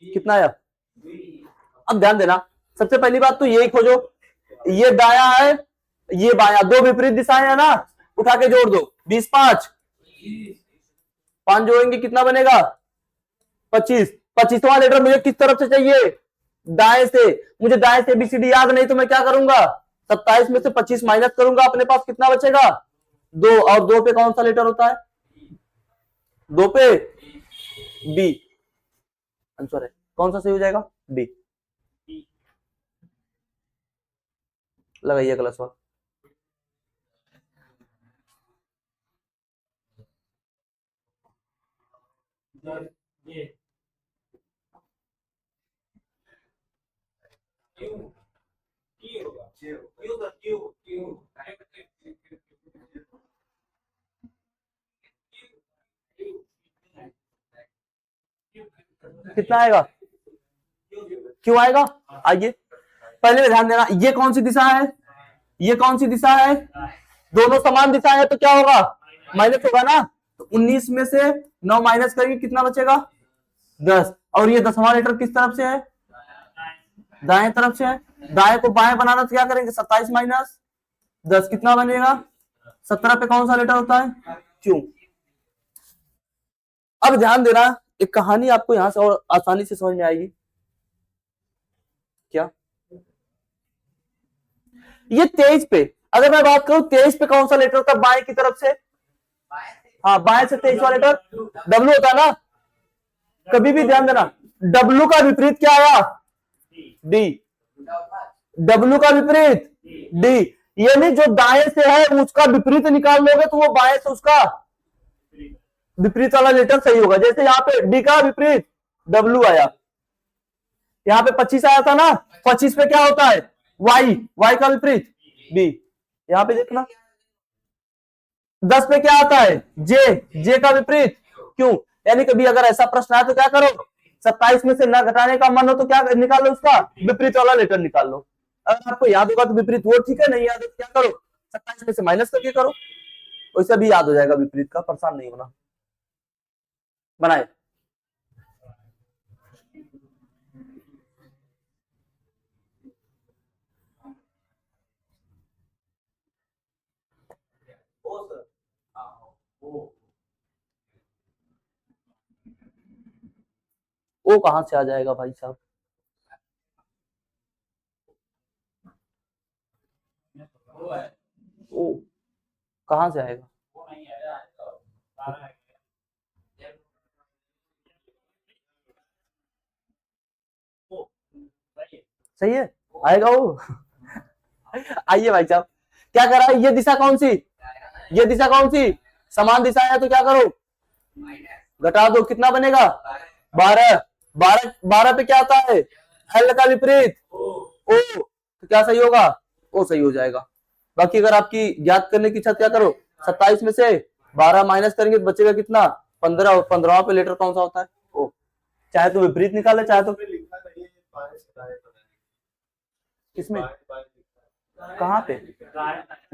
कितना आया। अब ध्यान देना, सबसे पहली बात तो यही खोजो, ये दाया है ये बाया, दो विपरीत दिशाएं है ना, उठा के जोड़ दो, 20 5 जोड़ेंगे कितना बनेगा 25। 25वां लेटर मुझे किस तरफ से चाहिए, दाएं से। मुझे दाएं से एबीसीडी याद नहीं तो मैं क्या करूंगा, 27 में से 25 माइनस करूंगा, अपने पास कितना बचेगा 2, और 2 पे कौन सा लेटर होता है, 2 पे बी आंसर है। कौन सा सही हो जाएगा बी। लगाइए अगला सवाल। कितना आएगा, क्यों आएगा, आइए पहले ध्यान देना, ये कौन सी दिशा है, ये कौन सी दिशा है, दोनों समान दिशा है तो क्या होगा माइनस होगा ना। तो 19 में से 9 माइनस करेंगे कितना बचेगा 10, और ये 10वां लेटर किस तरफ से है, दाएं तरफ से है। दाएं को बाएं बनाना तो क्या करेंगे 27 माइनस 10 कितना बनेगा 17 पे कौन सा लेटर होता है क्यों। अब ध्यान देना, एक कहानी आपको यहां से और आसानी से समझ में आएगी। क्या ये 23 पे, अगर मैं बात करूं 23 पे कौन सा लेटर होता है बाएं की तरफ से, हाँ बाएं से 23वां लेटर डब्ल्यू होता है ना। कभी भी ध्यान देना, डब्लू का विपरीत क्या आया? डी। डब्लू का विपरीत डी, यानी जो दाएं से है उसका विपरीत निकाल लोगे तो वो बाएं से उसका विपरीत वाला लेटर सही होगा। जैसे यहाँ पे डी का विपरीत डब्लू आया, यहाँ पे 25 आया था ना, 25 पे क्या होता है? वाई, वाई का विपरीत बी। यहाँ पे देखना 10 पे क्या आता है? जे, जे का विपरीत क्यों। यानी कभी अगर ऐसा प्रश्न आए तो क्या करो, 27 में से ना घटाने का मन हो तो क्या निकाल लो, उसका विपरीत वाला लेटर निकाल लो। अगर आपको याद होगा तो विपरीत वो ठीक है, नहीं याद है तो क्या करो, 27 में से माइनस करके करो, वैसे भी याद हो जाएगा विपरीत का, परेशान नहीं होना। बनाए वो कहां से आ जाएगा भाई साहब? ओ कहां से आएगा? सही है, आएगा वो। आइए भाई साहब, क्या कर रहा है, ये दिशा कौन सी, ये दिशा कौन सी, समान दिशा है तो क्या करो, घटा दो, कितना बनेगा? 12। 12 12 पे क्या आता है? एल का विपरीत ओ, तो क्या सही होगा? ओ सही हो जाएगा। बाकी अगर आपकी ज्ञात करने की इच्छा क्या करो, 27 में से 12 माइनस करेंगे तो बचेगा कितना? 15, और 15 पे लेटर कौन सा होता है? ओ, चाहे तो विपरीत निकाले, चाहे तो किसमें, कहाँ पे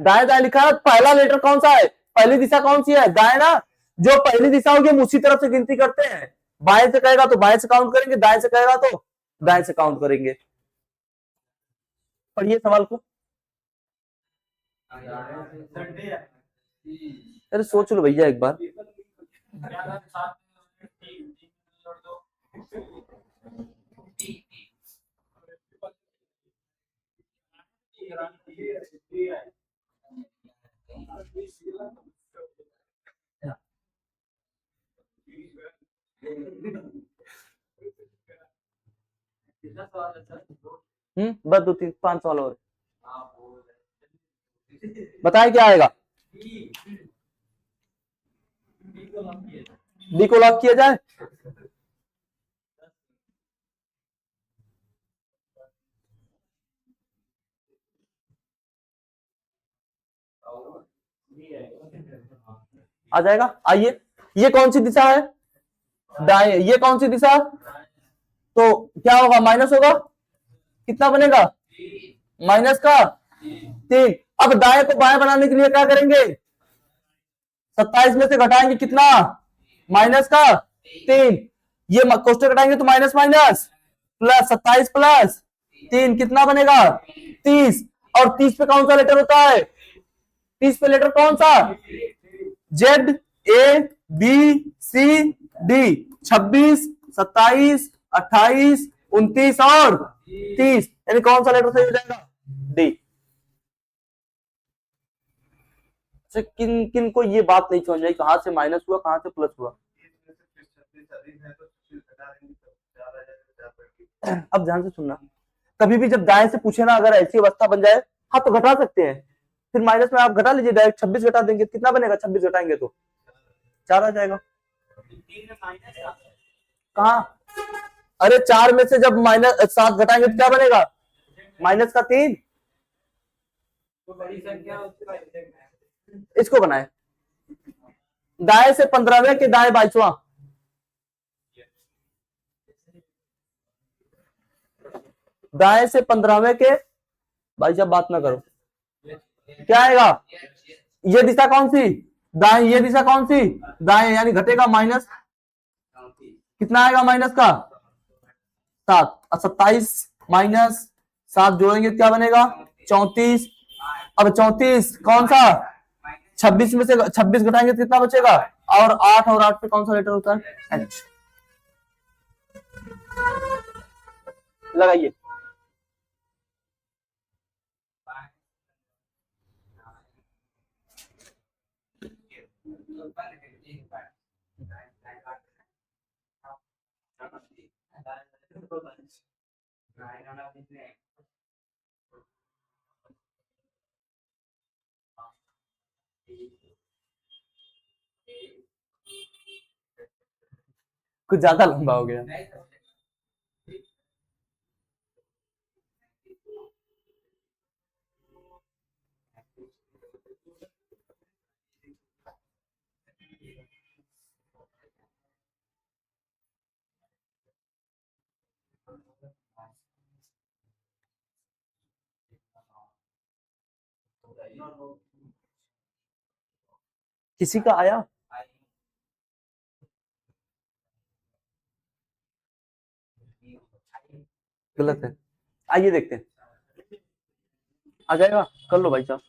दाएं दाएं लिखा है? पहला लेटर कौन सा है, पहली दिशा कौन सी है? दाएं ना, जो पहली दिशा होगी हम उसी तरफ से गिनती करते हैं। बाएं से कहेगा तो बाएं से काउंट करेंगे, दाएं से कहेगा तो दाएं से काउंट करेंगे। पढ़िए सवाल को, अरे सोच लो भैया एक बार। बस 2 3 5 सवाल और बताए, क्या आएगा? डी को लॉक किया जाए। आ जाएगा, आइए, ये कौन सी दिशा है? दाएं। ये कौन सी दिशा? तो क्या होगा, माइनस होगा, कितना बनेगा? माइनस का 3। अब दाएं को बाएं बनाने के लिए क्या करेंगे, 27 में से घटाएंगे कितना? माइनस का 3। ये कोष्टक घटाएंगे तो माइनस माइनस प्लस, 27 प्लस 3 कितना बनेगा? 30। और 30 पे कौन सा लेटर होता है? 30 पे लेटर कौन सा? Z, A, B, C, D. 26, 27, 28, 29 और 30, यानी कौन सा लेटर सही हो जाएगा? डी। किन किन को ये बात नहीं समझ आई, कहां से माइनस हुआ कहां से प्लस हुआ? अब ध्यान से सुनना, कभी भी जब दाएं से पूछे ना, अगर ऐसी अवस्था बन जाए, हाँ तो घटा सकते हैं, फिर माइनस में आप घटा लीजिए, डायरेक्ट 26 घटा देंगे, कितना बनेगा? 26 घटाएंगे तो 4 आ जाएगा। कहा, अरे 4 में से जब माइनस 7 घटाएंगे तो क्या बनेगा? माइनस का 3। इसको बनाए, दाएं से 15वें के दाएं 22वां, दाएं से 15वें के, भाई जब बात ना करो, क्या आएगा? ये दिशा कौन सी? दाएं। ये दिशा कौन सी? दाएं, यानी घटेगा माइनस, कितना आएगा माइनस का? 7। 27 माइनस 7 जोड़ेंगे क्या बनेगा? 34। अब 34 कौन सा? 26 में से 26 घटाएंगे तो कितना बचेगा? और 8, और 8 पे कौन सा लेटर होता है? एच। लगाइए, कुछ ज्यादा लंबा हो गया। किसी का आया? गलत है। आइए देखते हैं, आ जाएगा, कर लो भाई साहब।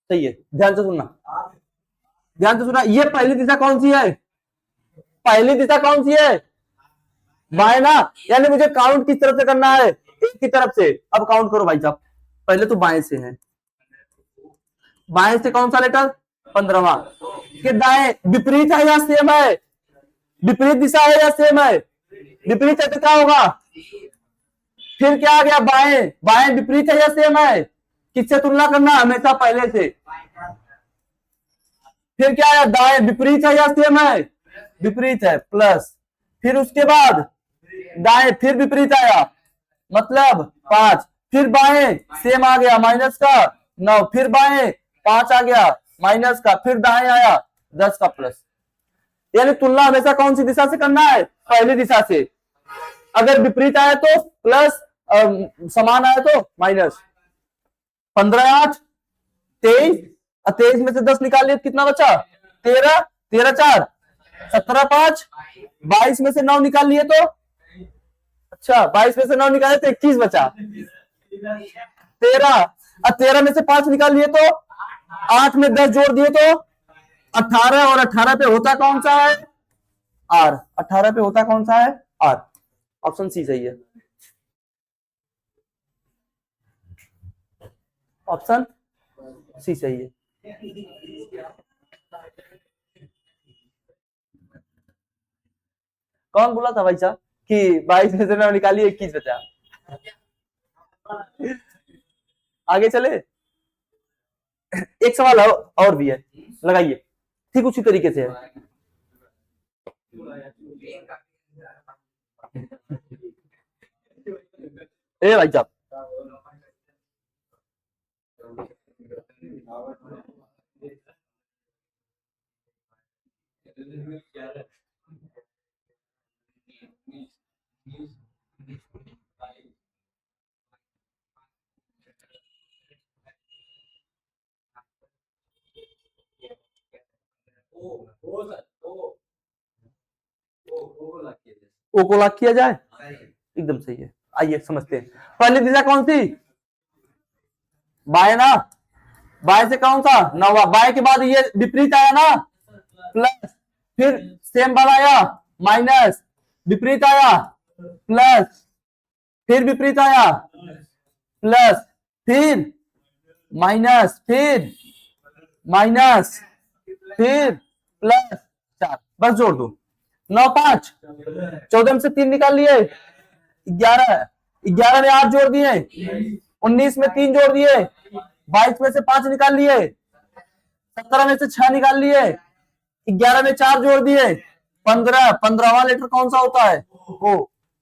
सही है, ध्यान से सुनना, ध्यान से सुनना। ये पहली दिशा कौन सी है? पहली दिशा कौन सी है? बाएं ना, यानी मुझे काउंट किस तरफ से करना है? एक की तरफ से। अब काउंट करो भाई साहब, पहले तो बाएं से है। बाएं से कौन सा लेटर? 15वां। कि दाएं विपरीत है या सेम है? विपरीत दिशा है या सेम है? विपरीत है तो क्या होगा? फिर क्या आ गया? बाएं। बाएं विपरीत है या सेम है? किससे तुलना करना? हमेशा पहले से। फिर क्या आया? दाएं विपरीत है या सेम है? विपरीत है, प्लस। फिर उसके बाद दाएं फिर विपरीत आया, मतलब 5। फिर बाएं सेम आ गया, माइनस का 9। फिर बाएं 5 आ गया, माइनस का। फिर दाएं आया 10 का, प्लस। यानी तुलना हमेशा कौन सी दिशा से करना है? पहली दिशा से। अगर विपरीत आया तो प्लस, समान आया तो माइनस। 15 8 23, और 23 में से 10 निकाल लिया, कितना बचा? 13। 13 4 17 5, 22 में से 9 निकाल लिए तो, अच्छा 22 में से 9 निकाले तो 21 बचा। 13, और 13 में से 5 निकाल लिए तो 8 में 10 जोड़ दिए तो 18, और 18 पे होता कौन सा है? आर। 18 पे होता कौन सा है? आर। ऑप्शन सी सही है। ऑप्शन सी सही है। कौन बोला था भाई साहब कि 22 में से 9 निकालिए 21 बचा? आगे चले, एक सवाल और भी है, लगाइए, ठीक उसी तरीके से है। ए भाई साहब, ओ को लॉक किया जाए, एकदम सही है। आइए समझते हैं, पहली दिशा कौन सी? बाएं ना। बाएं से कौन सा? 9वां। बाएं के बाद ये विपरीत आया ना, प्लस। फिर सेम वाला आया, माइनस। विपरीत आया, प्लस। फिर विपरीत आया, प्लस। फिर माइनस, फिर माइनस, फिर प्लस। 4, बस जोड़ दो। 9 5, 14 में से 3 निकाल लिए, 11। 11 में 8 जोड़ दिए, 19 में 3 जोड़ दिए, 22 में से 5 निकाल लिए, 17 में से 6 निकाल लिए, 11 में 4 जोड़ दिए, 15। 15वां लेटर कौन सा होता है? ओ।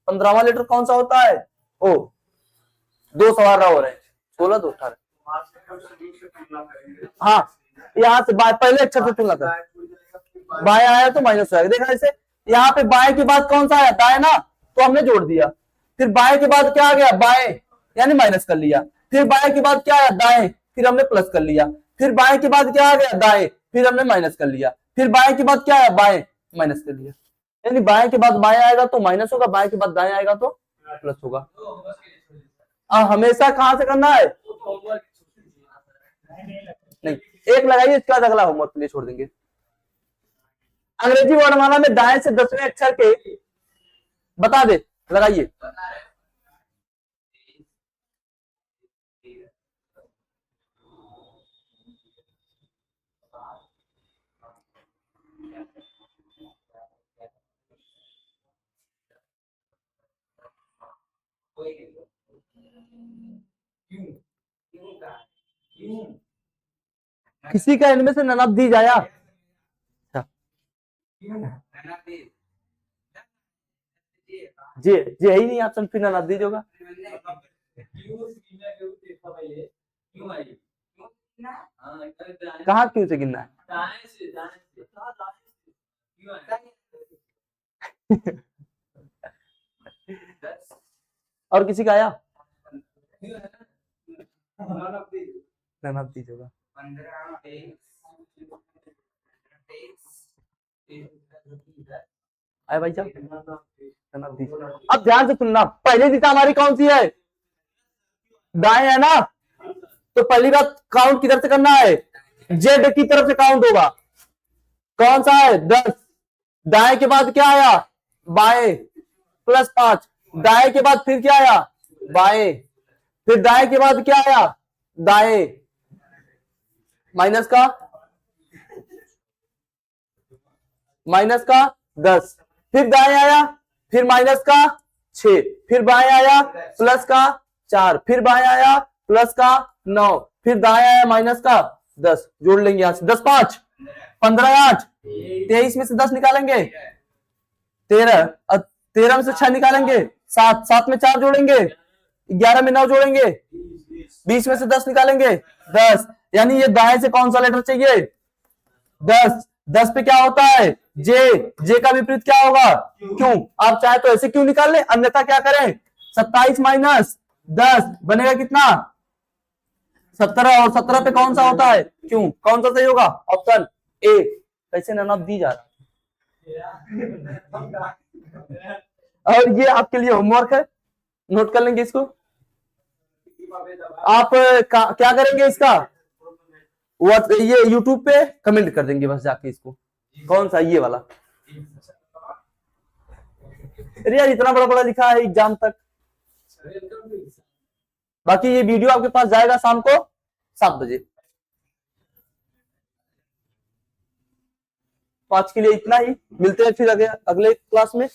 15वां लेटर कौन सा होता है? ओ। 2 सवाल हो रहे हैं, 16 तो 18। हाँ, यहाँ से पहले अक्षर से तुलना कर, बाएं आया तो माइनस हो जाएगा। देखा इसे, यहाँ पे बाएं के बाद कौन सा आया? दाएं ना, तो हमने जोड़ दिया। फिर बाएं के बाद क्या आ गया? बाएं, यानी माइनस कर लिया। फिर बाएं के बाद क्या आया? दाएं, फिर हमने प्लस कर लिया। फिर बाएं के बाद क्या आ गया? दाएं, फिर हमने माइनस कर लिया। फिर बाएं के बाद क्या आया? बाएं, माइनस कर लिया। यानी बाएं के बाद बाएं आएगा तो माइनस होगा, बाएं के बाद दाएं आएगा तो प्लस होगा। हमेशा कहां से करना है? नहीं, एक लगाइए, इसके बाद अगला होमवर्क के लिए छोड़ देंगे। अंग्रेजी वर्णमाला में दाएं से 10वें अक्षर के बता दे, लगाइए। किसी का इनमें से ननब दी जाया। जे जे है ही नहीं ऑप्शन, फिर ननब दीज होगा। कहाँ क्यों से गिनना है? और किसी का आया? ननब दीज होगा। आए भाई साहब, ननब दीज। अब ध्यान से सुनना, पहली दिशा हमारी कौन सी है? दाएं है ना, तो पहली बात काउंट किधर से करना है? जेड की तरफ से काउंट होगा। कौन सा है? 10। दाएं के बाद क्या आया? बाएं, +5। दाएं के बाद फिर क्या आया? बाएं। फिर दाएं के बाद क्या आया? दाएं, माइनस का -10। फिर दाएं आया, फिर माइनस का 6। फिर बाएं आया प्लस का 4। फिर बाएं आया प्लस का 9। फिर दाएं आया माइनस का 10। जोड़ लेंगे यहां से 10 5 15 8 23 में से 10 निकालेंगे 13। 13 में से 6 निकालेंगे 7। 7 में 4 जोड़ेंगे 11 में 9 जोड़ेंगे 20 में से 10 निकालेंगे 10। यानी ये दाएं से कौन सा लेटर चाहिए? 10। 10 पे क्या होता है? जे। जे का विपरीत क्या होगा? क्यों? आप चाहे तो ऐसे क्यों निकाल लें, अन्यथा क्या करें? 27 माइनस 10 बनेगा कितना? 17। और 17 पे कौन सा होता है? क्यों? कौन सा सही होगा? Option A. कैसे ननब दी जा रहा है। और ये आपके लिए होमवर्क है, नोट कर लेंगे इसको। आप क्या करेंगे इसका? ये YouTube पे कमेंट कर देंगे बस जाके इसको। कौन सा? ये वाला। अरे यार इतना बड़ा बड़ा लिखा है एग्जाम तक। बाकी ये वीडियो आपके पास जाएगा शाम को 7 बजे। तो आज के लिए इतना ही, मिलते हैं फिर अगले क्लास में।